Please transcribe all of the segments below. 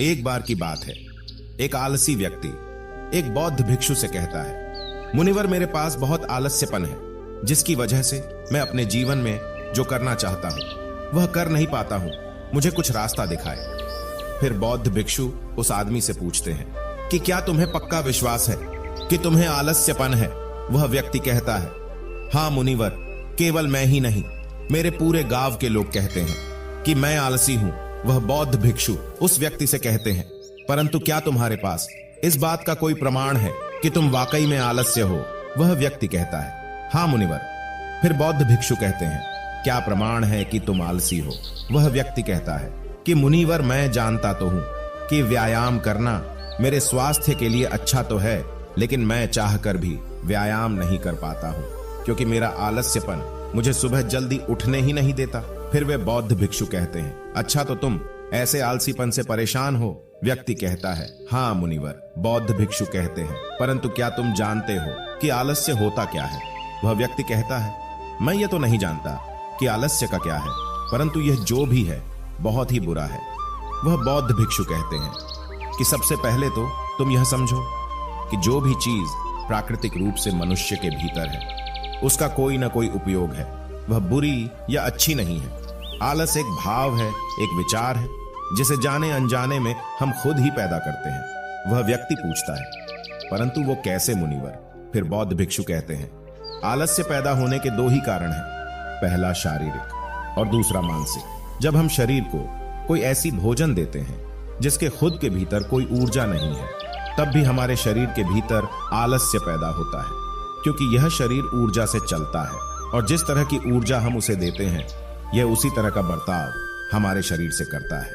एक बार की बात है, एक आलसी व्यक्ति एक बौद्ध भिक्षु से कहता है, मुनिवर मेरे पास बहुत आलस्यपन है, जिसकी वजह से मैं अपने जीवन में जो करना चाहता हूं वह कर नहीं पाता हूं, मुझे कुछ रास्ता दिखाए। फिर बौद्ध भिक्षु उस आदमी से पूछते हैं कि क्या तुम्हें पक्का विश्वास है कि तुम्हें आलस्यपन है? वह व्यक्ति कहता है, हां मुनिवर, केवल मैं ही नहीं, मेरे पूरे गांव के लोग कहते हैं कि मैं आलसी हूं। वह बौद्ध भिक्षु उस व्यक्ति से कहते हैं, परंतु क्या तुम्हारे पास इस बात का कोई प्रमाण है कि तुम वाकई में आलस्य हो? वह व्यक्ति कहता है, हां मुनिवर। फिर बौद्ध भिक्षु कहते हैं, क्या प्रमाण है कि तुम आलसी हो? वह व्यक्ति कहता है कि मुनिवर, मैं जानता तो हूं कि व्यायाम करना मेरे स्वास्थ्य के लिए अच्छा तो है, लेकिन मैं चाहकर भी व्यायाम नहीं कर पाता हूं, क्योंकि मेरा आलस्यपन मुझे सुबह जल्दी उठने ही नहीं देता। फिर वे बौद्ध भिक्षु कहते हैं, अच्छा तो तुम ऐसे आलसीपन से परेशान हो? व्यक्ति कहता है, हाँ मुनिवर। बौद्ध भिक्षु कहते हैं, परंतु क्या तुम जानते हो कि आलस्य होता क्या है? वह व्यक्ति कहता है, मैं ये तो नहीं जानता कि आलस्य का क्या है, परंतु यह जो भी है बहुत ही बुरा है। वह बौद्ध भिक्षु कहते हैं कि सबसे पहले तो तुम यह समझो कि जो भी चीज प्राकृतिक रूप से मनुष्य के भीतर है उसका कोई ना कोई उपयोग है, वह बुरी या अच्छी नहीं है। आलस एक भाव है, एक विचार है, जिसे जाने अनजाने में हम खुद ही पैदा करते हैं। वह व्यक्ति पूछता है, परंतु वो कैसे मुनिवर? फिर बौद्ध भिक्षु कहते हैं, आलस्य पैदा होने के दो ही कारण हैं, पहला शारीरिक और दूसरा मानसिक। जब हम शरीर को कोई ऐसी भोजन देते हैं जिसके खुद के भीतर कोई ऊर्जा नहीं है, तब भी हमारे शरीर के भीतर आलस्य पैदा होता है, क्योंकि यह शरीर ऊर्जा से चलता है और जिस तरह की ऊर्जा हम उसे देते हैं यह उसी तरह का बर्ताव हमारे शरीर से करता है।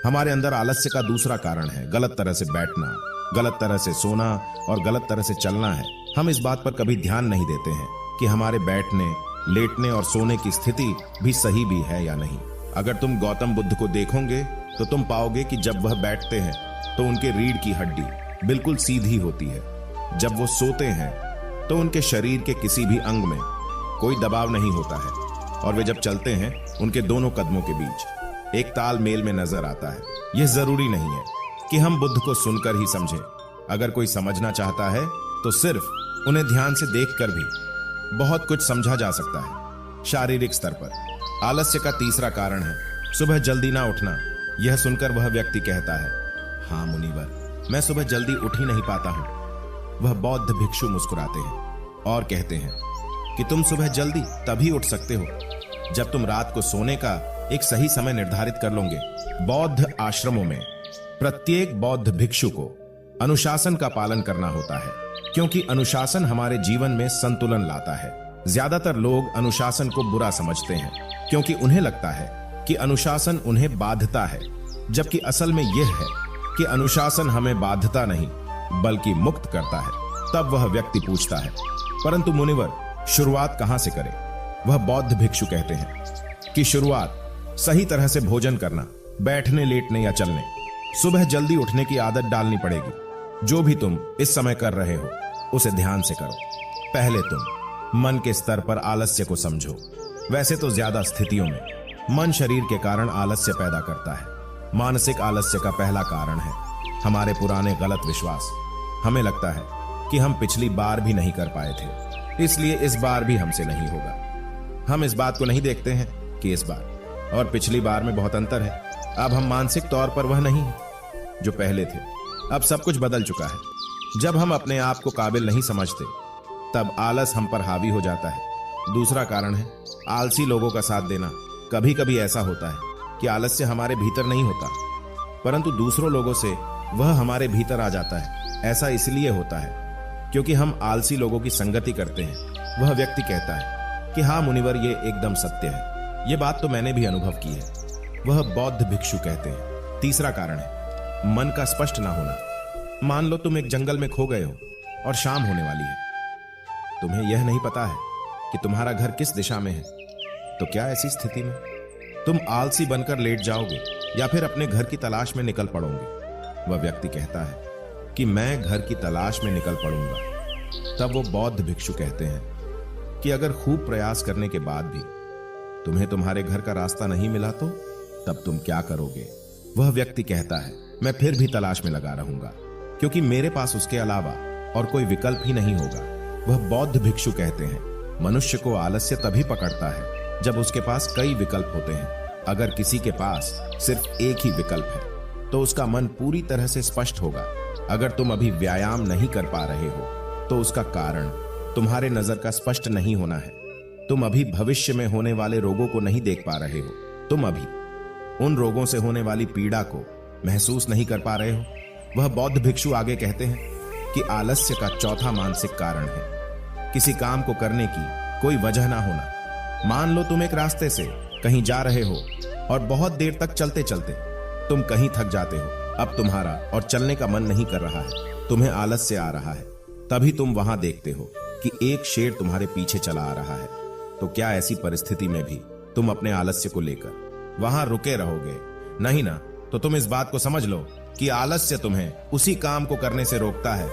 हमारे अंदर आलस्य का दूसरा कारण है गलत तरह से बैठना, गलत तरह से सोना और गलत तरह से चलना है। हम इस बात पर कभी ध्यान नहीं देते हैं कि हमारे बैठने, लेटने और सोने की स्थिति भी सही भी है या नहीं। अगर तुम गौतम बुद्ध को देखोगे तो तुम पाओगे कि जब वह बैठते हैं तो उनके रीढ़ की हड्डी बिल्कुल सीधी होती है। जब वो सोते हैं तो उनके शरीर के किसी भी अंग में कोई दबाव नहीं होता है और वे जब चलते हैं उनके दोनों कदमों के बीच एक तालमेल में नजर आता है। यह जरूरी नहीं है कि हम बुद्ध को सुनकर ही समझें। अगर कोई समझना चाहता है तो सिर्फ उन्हें ध्यान से देखकर भी बहुत कुछ समझा जा सकता है। शारीरिक स्तर पर आलस्य का तीसरा कारण है सुबह जल्दी ना उठना। यह सुनकर वह व्यक्ति कहता है, हाँ मुनिवर, मैं सुबह जल्दी उठ ही नहीं पाता हूं। वह बौद्ध भिक्षु मुस्कुराते हैं और कहते हैं कि तुम सुबह जल्दी तभी उठ सकते हो जब तुम रात को सोने का एक सही समय निर्धारित कर लोगे। बौद्ध आश्रमों में प्रत्येक बौद्ध भिक्षु को अनुशासन का पालन करना होता है, क्योंकि अनुशासन हमारे जीवन में संतुलन लाता है। ज्यादातर लोग अनुशासन को बुरा समझते हैं, क्योंकि उन्हें लगता है कि अनुशासन उन्हें बांधता है, जबकि असल में यह है कि अनुशासन हमें बांधता नहीं बल्कि मुक्त करता है। तब वह व्यक्ति पूछता है, परंतु मुनिवर, शुरुआत कहां से करें? वह बौद्ध भिक्षु कहते हैं कि शुरुआत सही तरह से भोजन करना, बैठने, लेटने या चलने, सुबह जल्दी उठने की आदत डालनी पड़ेगी। जो भी तुम इस समय कर रहे हो उसे ध्यान से करो। पहले तुम मन के स्तर पर आलस्य को समझो। वैसे तो ज्यादा स्थितियों में मन शरीर के कारण आलस्य पैदा करता है। मानसिक आलस्य का पहला कारण है हमारे पुराने गलत विश्वास। हमें लगता है कि हम पिछली बार भी नहीं कर पाए थे, इसलिए इस बार भी हमसे नहीं होगा। हम इस बात को नहीं देखते हैं कि इस बार और पिछली बार में बहुत अंतर है। अब हम मानसिक तौर पर वह नहीं है जो पहले थे। अब सब कुछ बदल चुका है। जब हम अपने आप को काबिल नहीं समझते तब आलस हम पर हावी हो जाता है। दूसरा कारण है आलसी लोगों का साथ देना। कभी कभी ऐसा होता है कि आलस्य हमारे भीतर नहीं होता, परंतु दूसरों लोगों से वह हमारे भीतर आ जाता है। ऐसा इसलिए होता है क्योंकि हम आलसी लोगों की संगति करते हैं। वह व्यक्ति कहता है कि हाँ मुनिवर, ये एकदम सत्य है, ये बात तो मैंने भी अनुभव की है। वह बौद्ध भिक्षु कहते हैं तीसरा कारण है मन का स्पष्ट ना होना। मान लो तुम एक जंगल में खो गए हो और शाम होने वाली है। तुम्हें यह नहीं पता है कि तुम्हारा घर किस दिशा में है, तो क्या ऐसी स्थिति में तुम आलसी बनकर लेट जाओगे या फिर अपने घर की तलाश में निकल पड़ोगे? वह व्यक्ति कहता है कि मैं घर की तलाश में निकल पड़ूंगा। तब वो बौद्ध भिक्षु कहते हैं कि अगर खूब प्रयास करने के बाद भी तुम्हें तुम्हारे घर का रास्ता नहीं मिला तो तब तुम क्या करोगे? वह व्यक्ति कहता है मैं फिर भी तलाश में लगा रहूंगा, क्योंकि मेरे पास उसके अलावा और कोई विकल्प ही नहीं होगा। वह बौद्ध भिक्षु कहते हैं, मनुष्य को आलस्य तभी पकड़ता है जब उसके पास कई विकल्प होते हैं। अगर किसी के पास सिर्फ एक ही विकल्प है तो उसका मन पूरी तरह से स्पष्ट होगा। अगर तुम अभी व्यायाम नहीं कर पा रहे हो तो उसका कारण तुम्हारे नजर का स्पष्ट नहीं होना है। तुम अभी भविष्य में होने वाले रोगों को नहीं देख पा रहे हो, तुम अभी उन रोगों से होने वाली पीड़ा को महसूस नहीं कर पा रहे हो। वह बौद्ध भिक्षु आगे कहते हैं कि आलस्य का चौथा मानसिक कारण है किसी काम को करने की कोई वजह ना होना। मान लो तुम एक रास्ते से कहीं जा रहे हो और बहुत देर तक चलते चलते तुम कहीं थक जाते हो। अब तुम्हारा और चलने का मन नहीं कर रहा है, तुम्हें आलस्य आ रहा है। तभी तुम वहां देखते हो कि एक शेर तुम्हारे पीछे चला आ रहा है। तो क्या ऐसी परिस्थिति में भी तुम अपने आलस्य को लेकर वहां रुके रहोगे? नहीं ना। तो तुम इस बात को समझ लो कि आलस्य तुम्हें उसी काम को करने से रोकता है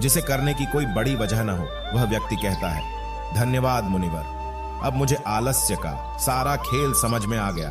जिसे करने की कोई बड़ी वजह ना हो। वह व्यक्ति कहता है, धन्यवाद मुनिवर, अब मुझे आलस्य का सारा खेल समझ में आ गया।